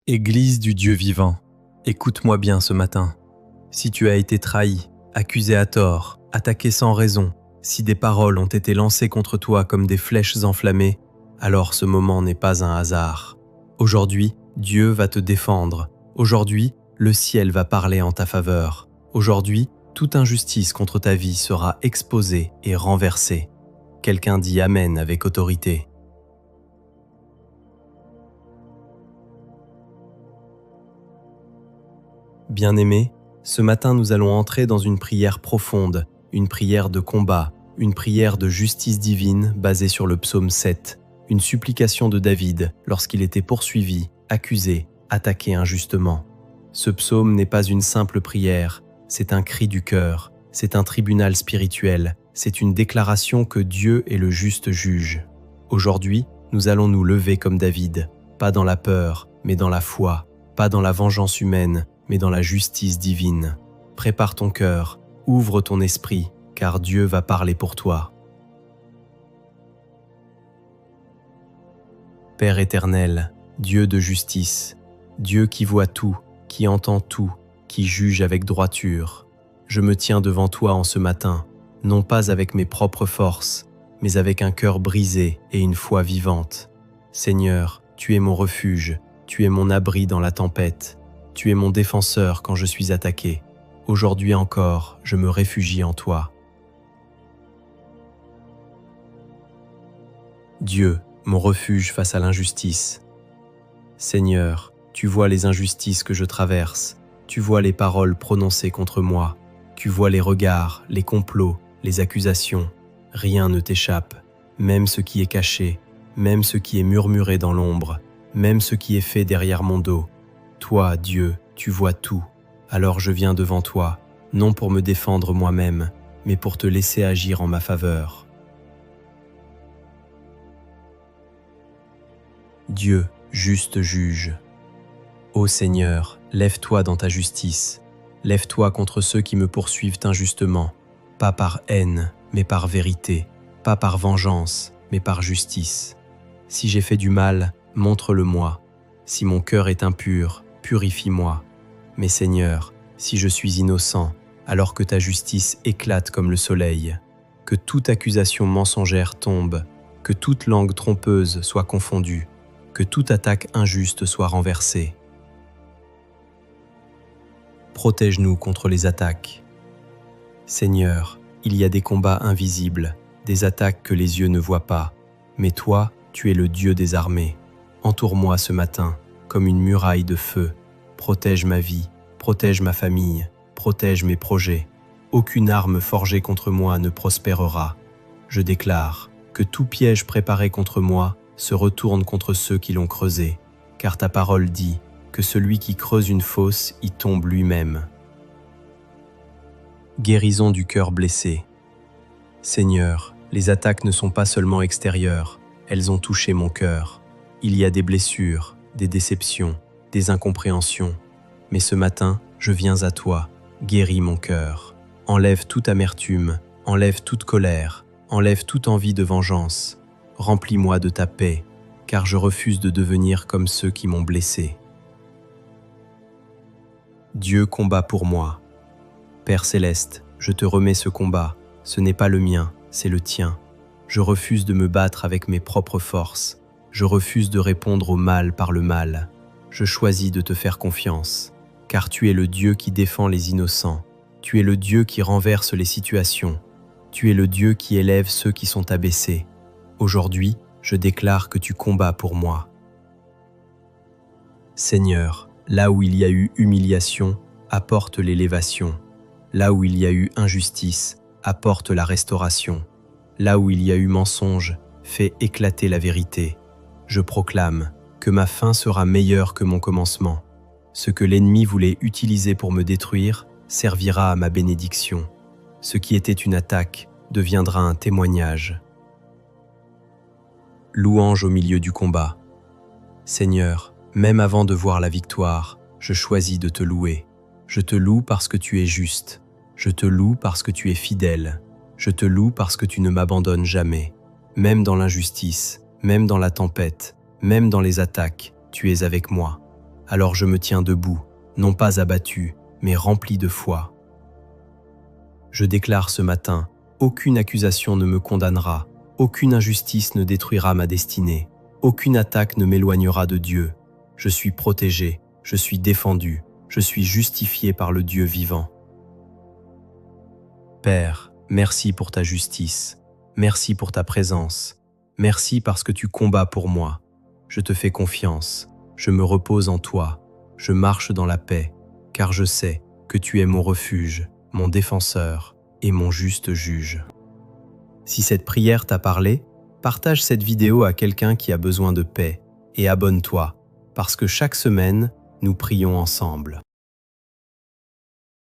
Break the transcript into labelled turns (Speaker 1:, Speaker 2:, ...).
Speaker 1: Église du Dieu vivant, écoute-moi bien ce matin. Si tu as été trahi, accusé à tort, attaqué sans raison, si des paroles ont été lancées contre toi comme des flèches enflammées, alors ce moment n'est pas un hasard. Aujourd'hui, Dieu va te défendre. Aujourd'hui, le ciel va parler en ta faveur. Aujourd'hui, toute injustice contre ta vie sera exposée et renversée. Quelqu'un dit Amen avec autorité. Bien-aimés, ce matin nous allons entrer dans une prière profonde, une prière de combat, une prière de justice divine basée sur le psaume 7, une supplication de David lorsqu'il était poursuivi, accusé, attaqué injustement. Ce psaume n'est pas une simple prière, c'est un cri du cœur, c'est un tribunal spirituel, c'est une déclaration que Dieu est le juste juge. Aujourd'hui, nous allons nous lever comme David, pas dans la peur, mais dans la foi, pas dans la vengeance humaine, mais dans la justice divine. Prépare ton cœur, ouvre ton esprit, car Dieu va parler pour toi. Père éternel, Dieu de justice, Dieu qui voit tout, qui entend tout, qui juge avec droiture, je me tiens devant toi en ce matin, non pas avec mes propres forces, mais avec un cœur brisé et une foi vivante. Seigneur, tu es mon refuge, tu es mon abri dans la tempête. Tu es mon défenseur quand je suis attaqué. Aujourd'hui encore, je me réfugie en toi. Dieu, mon refuge face à l'injustice. Seigneur, tu vois les injustices que je traverse. Tu vois les paroles prononcées contre moi. Tu vois les regards, les complots, les accusations. Rien ne t'échappe, même ce qui est caché, même ce qui est murmuré dans l'ombre, même ce qui est fait derrière mon dos. Toi, Dieu, tu vois tout, alors je viens devant toi, non pour me défendre moi-même, mais pour te laisser agir en ma faveur. Dieu, juste juge. Ô Seigneur, lève-toi dans ta justice, lève-toi contre ceux qui me poursuivent injustement, pas par haine, mais par vérité, pas par vengeance, mais par justice. Si j'ai fait du mal, montre-le-moi. Si mon cœur est impur, purifie-moi. Mais Seigneur, si je suis innocent, alors que ta justice éclate comme le soleil, que toute accusation mensongère tombe, que toute langue trompeuse soit confondue, que toute attaque injuste soit renversée. Protège-nous contre les attaques. Seigneur, il y a des combats invisibles, des attaques que les yeux ne voient pas, mais toi, tu es le Dieu des armées. Entoure-moi ce matin, comme une muraille de feu. Protège ma vie, protège ma famille, protège mes projets. Aucune arme forgée contre moi ne prospérera. Je déclare que tout piège préparé contre moi se retourne contre ceux qui l'ont creusé, car ta parole dit que celui qui creuse une fosse y tombe lui-même. Guérison du cœur blessé. Seigneur, les attaques ne sont pas seulement extérieures, elles ont touché mon cœur. Il y a des blessures, des déceptions, des incompréhensions. Mais ce matin, je viens à toi, guéris mon cœur. Enlève toute amertume, enlève toute colère, enlève toute envie de vengeance. Remplis-moi de ta paix, car je refuse de devenir comme ceux qui m'ont blessé. Dieu combat pour moi. Père céleste, je te remets ce combat. Ce n'est pas le mien, c'est le tien. Je refuse de me battre avec mes propres forces. Je refuse de répondre au mal par le mal. Je choisis de te faire confiance, car tu es le Dieu qui défend les innocents. Tu es le Dieu qui renverse les situations. Tu es le Dieu qui élève ceux qui sont abaissés. Aujourd'hui, je déclare que tu combats pour moi. Seigneur, là où il y a eu humiliation, apporte l'élévation. Là où il y a eu injustice, apporte la restauration. Là où il y a eu mensonge, fais éclater la vérité. Je proclame que ma fin sera meilleure que mon commencement. Ce que l'ennemi voulait utiliser pour me détruire servira à ma bénédiction. Ce qui était une attaque deviendra un témoignage. Louange au milieu du combat. Seigneur, même avant de voir la victoire, je choisis de te louer. Je te loue parce que tu es juste. Je te loue parce que tu es fidèle. Je te loue parce que tu ne m'abandonnes jamais. Même dans l'injustice, même dans la tempête, même dans les attaques, tu es avec moi. Alors je me tiens debout, non pas abattu, mais rempli de foi. Je déclare ce matin, aucune accusation ne me condamnera, aucune injustice ne détruira ma destinée, aucune attaque ne m'éloignera de Dieu. Je suis protégé, je suis défendu, je suis justifié par le Dieu vivant. Père, merci pour ta justice, merci pour ta présence, merci parce que tu combats pour moi. Je te fais confiance, je me repose en toi, je marche dans la paix, car je sais que tu es mon refuge, mon défenseur et mon juste juge. Si cette prière t'a parlé, partage cette vidéo à quelqu'un qui a besoin de paix et abonne-toi, parce que chaque semaine, nous prions ensemble.